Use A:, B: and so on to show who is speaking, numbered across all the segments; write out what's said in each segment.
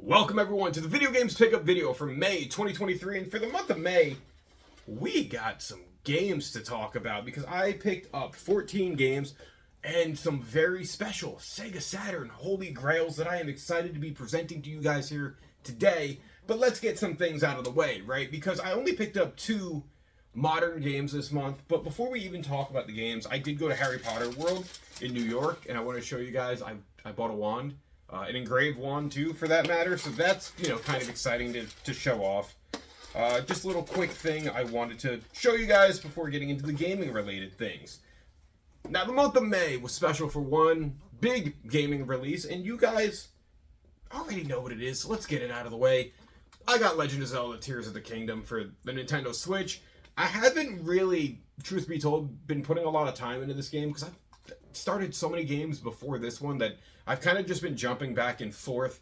A: Welcome everyone to the Video Games Pickup video for May 2023, and for the month of May, we got some games to talk about because I picked up 14 games and some very special Sega Saturn Holy Grails that I am excited to be presenting to you guys here today. But let's get some things out of the way, right? Because I only picked up 2 modern games this month, but before we even talk about the games, I did go to Harry Potter World in New York, and I want to show you guys, I bought a wand. An engraved wand too, for that matter, so that's, kind of exciting to show off. Just a little quick thing I wanted to show you guys before getting into the gaming related things. Now, the month of May was special for one big gaming release, and you guys already know what it is, so let's get it out of the way. I got Legend of Zelda Tears of the Kingdom for the Nintendo Switch. I haven't really, truth be told, been putting a lot of time into this game because I've started so many games before this one that I've kind of just been jumping back and forth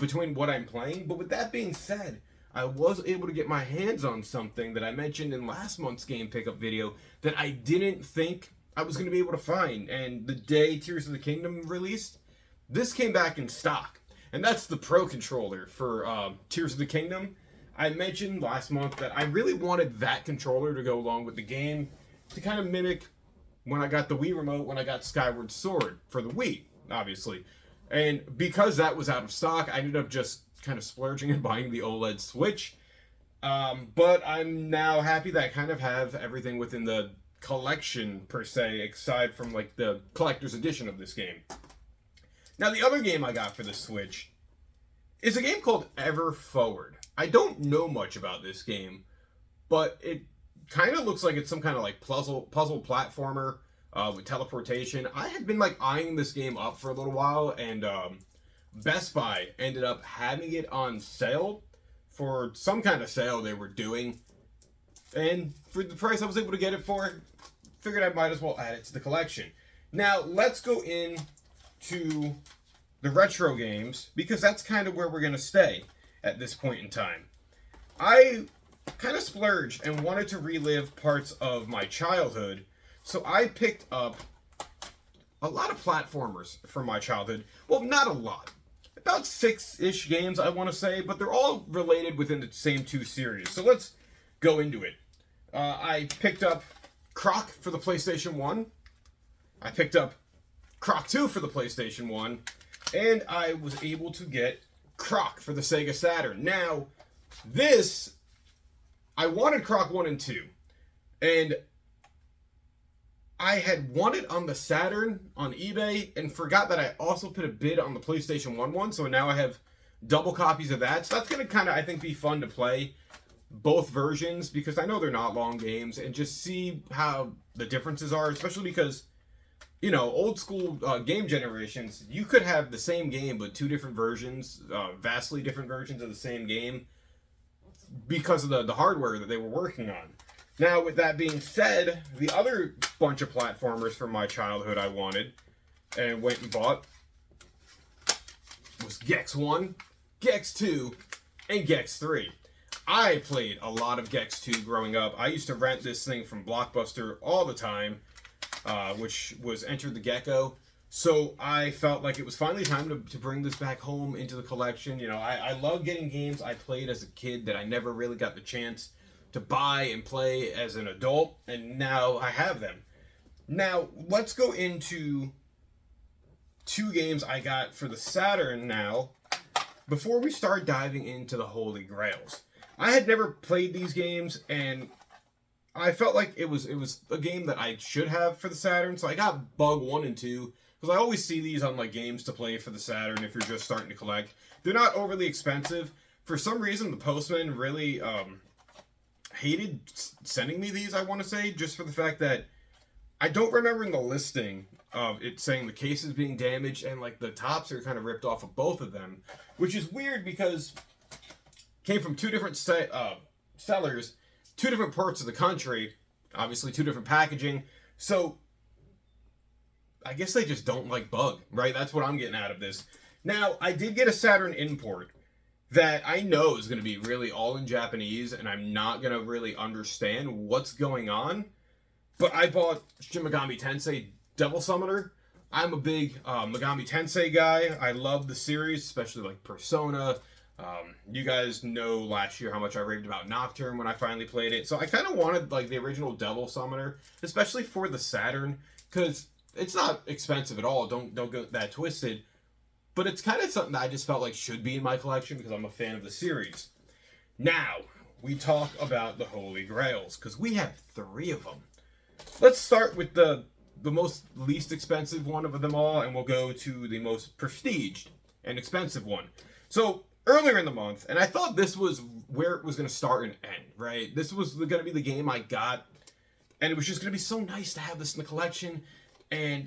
A: between what I'm playing. But with that being said, I was able to get my hands on something that I mentioned in last month's game pickup video that I didn't think I was going to be able to find. And the day Tears of the Kingdom released, this came back in stock. And that's the Pro Controller for Tears of the Kingdom. I mentioned last month that I really wanted that controller to go along with the game to kind of mimic when I got the Wii Remote, when I got Skyward Sword for the Wii, obviously. And because that was out of stock, I ended up just kind of splurging and buying the OLED Switch. But I'm now happy that I kind of have everything within the collection, per se, aside from like the collector's edition of this game. Now, the other game I got for the Switch is a game called Ever Forward. I don't know much about this game, but it kind of looks like it's some kind of like puzzle platformer with teleportation. I had been like eyeing this game up for a little while, and Best Buy ended up having it on sale for some kind of sale they were doing, and for the price I was able to get it for, figured I might as well add it to the collection. Now let's go into the retro games, because that's kind of where we're going to stay at this point in time. I kind of splurged and wanted to relive parts of my childhood, so I picked up a lot of platformers from my childhood. Well, not a lot. About 6-ish games, I want to say, but they're all related within the same 2 series. So let's go into it. I picked up Croc for the PlayStation 1. I picked up Croc 2 for the PlayStation 1. And I was able to get Croc for the Sega Saturn. Now, I wanted Croc 1 and 2. And I had won it on the Saturn on eBay and forgot that I also put a bid on the PlayStation 1 one. So now I have double copies of that. So that's going to kind of, I think, be fun to play both versions, because I know they're not long games, and just see how the differences are, especially because, old school game generations, you could have the same game but 2 different versions, vastly different versions of the same game, because of the hardware that they were working on. Now, with that being said, the other bunch of platformers from my childhood I wanted and went and bought was Gex 1, Gex 2, and Gex 3. I played a lot of Gex 2 growing up. I used to rent this thing from Blockbuster all the time, which was Enter the Gecko. So I felt like it was finally time to bring this back home into the collection. I love getting games I played as a kid that I never really got the chance to buy and play as an adult, and now I have them. Now, let's go into 2 games I got for the Saturn now, before we start diving into the Holy Grails. I had never played these games, and I felt like it was a game that I should have for the Saturn, so I got Bug 1 and 2, because I always see these on like games to play for the Saturn if you're just starting to collect. They're not overly expensive. For some reason, the postman really hated sending me these, I want to say, just for the fact that I don't remember in the listing of it saying the case is being damaged, and like the tops are kind of ripped off of both of them, which is weird because it came from 2 different sellers, 2 different parts of the country, obviously 2 different packaging. So I guess they just don't like Bug, right? That's what I'm getting out of this. Now, I did get a Saturn import that I know is going to be really all in Japanese, and I'm not going to really understand what's going on. But I bought Shin Megami Tensei Devil Summoner. I'm a big Megami Tensei guy. I love the series, especially like Persona. You guys know last year how much I raved about Nocturne when I finally played it. So I kind of wanted like the original Devil Summoner, especially for the Saturn, because it's not expensive at all. Don't get that twisted. But it's kind of something that I just felt like should be in my collection because I'm a fan of the series. Now, we talk about the Holy Grails, because we have 3 of them. Let's start with the most least expensive one of them all, and we'll go to the most prestiged and expensive one. So, earlier in the month, and I thought this was where it was going to start and end, right? This was going to be the game I got, and it was just going to be so nice to have this in the collection, and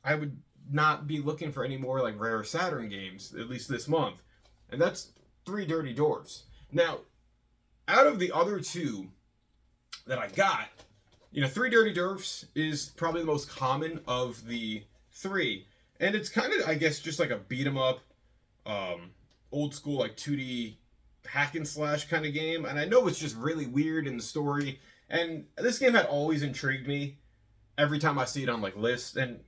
A: I would not be looking for any more like rare Saturn games, at least this month. And that's 3 Dirty Dwarfs. Now, out of the other 2 that I got, 3 Dirty Dwarfs is probably the most common of the 3. And it's kind of, I guess, just like a beat 'em up, old school like 2D hack and slash kind of game. And I know it's just really weird in the story. And this game had always intrigued me every time I see it on like lists. And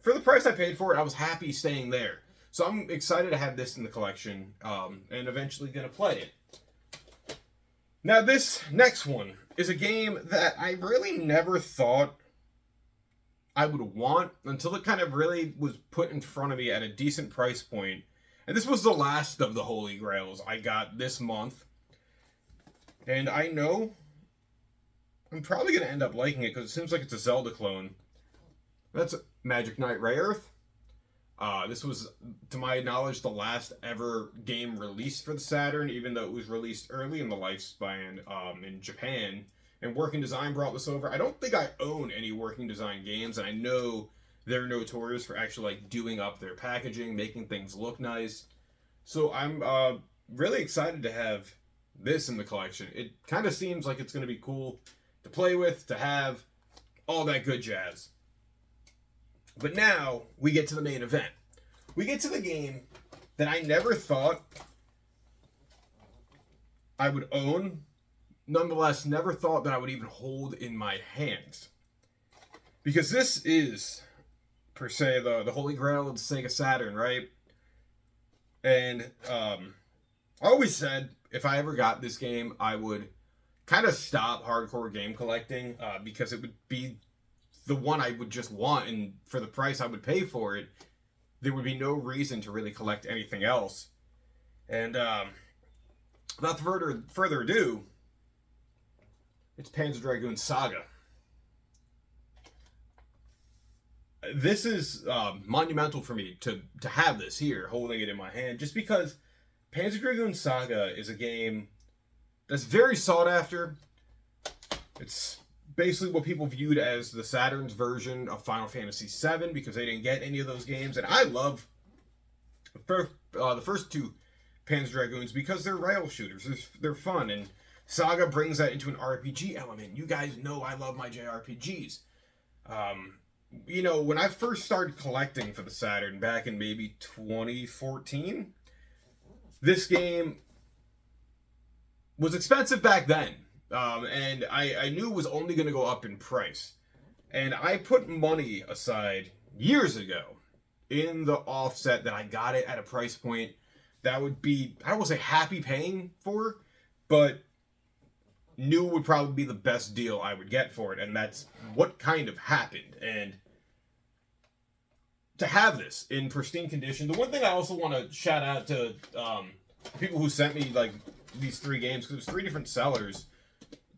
A: for the price I paid for it, I was happy staying there. So I'm excited to have this in the collection, and eventually going to play it. Now this next one is a game that I really never thought I would want until it kind of really was put in front of me at a decent price point. And this was the last of the Holy Grails I got this month. And I know I'm probably going to end up liking it because it seems like it's a Zelda clone. That's Magic Knight Rayearth. This was, to my knowledge, the last ever game released for the Saturn, even though it was released early in the lifespan in Japan. And Working Design brought this over. I don't think I own any Working Design games, and I know they're notorious for actually like doing up their packaging, making things look nice. So I'm really excited to have this in the collection. It kind of seems like it's going to be cool to play with, to have, all that good jazz. But now we get to the main event. We get to the game that I never thought I would own. Nonetheless, never thought that I would even hold in my hands. Because this is, per se, the Holy Grail of the Sega Saturn, right? And I always said if I ever got this game, I would kind of stop hardcore game collecting because it would be the one I would just want, and for the price I would pay for it, there would be no reason to really collect anything else. And without further ado, it's Panzer Dragoon Saga. This is monumental for me to have this here, holding it in my hand, just because Panzer Dragoon Saga is a game that's very sought after. It's basically what people viewed as the Saturn's version of Final Fantasy VII, because they didn't get any of those games. And I love the first 2 Panzer Dragoons because they're rail shooters. They're fun, and Saga brings that into an RPG element. You guys know I love my JRPGs. When I first started collecting for the Saturn back in maybe 2014, this game was expensive back then. And I knew it was only going to go up in price. And I put money aside years ago in the offset that I got it at a price point that would be, I don't want to say happy paying for, but knew would probably be the best deal I would get for it. And that's what kind of happened. And to have this in pristine condition, the one thing I also want to shout out to people who sent me like these 3 games, because it was 3 different sellers.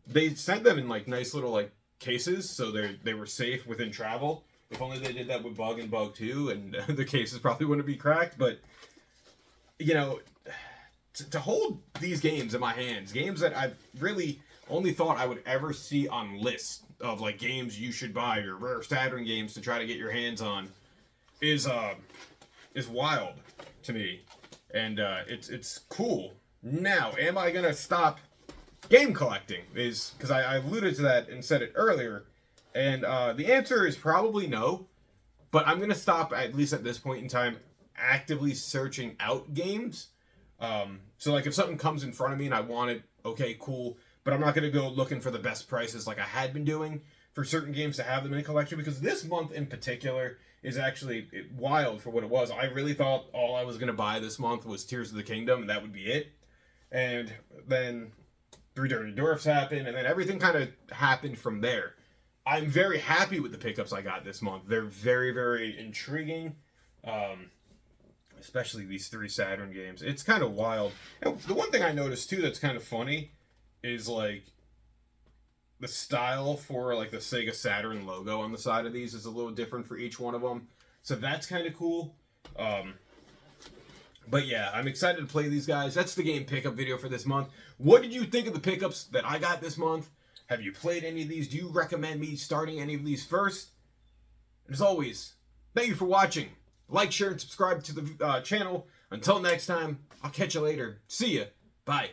A: They sent them in like nice little like cases, so they were safe within travel. If only they did that with Bug and Bug 2, and the cases probably wouldn't be cracked. But to hold these games in my hands, games that I've really only thought I would ever see on lists of like games you should buy or rare Saturn games to try to get your hands on, is wild to me, and it's cool. Now, am I gonna stop game collecting? Is because I alluded to that and said it earlier, and the answer is probably no. But I'm gonna stop, at least at this point in time, actively searching out games. So like if something comes in front of me and I want it, okay, cool. But I'm not gonna go looking for the best prices like I had been doing, for certain games to have them in a collection, because this month in particular is actually wild for what it was. I really thought all I was going to buy this month was Tears of the Kingdom, and that would be it. And then Three Dirty Dwarfs happened, and then everything kind of happened from there. I'm very happy with the pickups I got this month. They're very, very intriguing. Especially these 3 Saturn games. It's kind of wild. And the one thing I noticed too that's kind of funny is like the style for like the Sega Saturn logo on the side of these is a little different for each one of them. So that's kind of cool. But yeah, I'm excited to play these guys. That's the game pickup video for this month. What did you think of the pickups that I got this month? Have you played any of these? Do you recommend me starting any of these first? And as always, thank you for watching. Like, share, and subscribe to the channel. Until next time, I'll catch you later. See ya. Bye.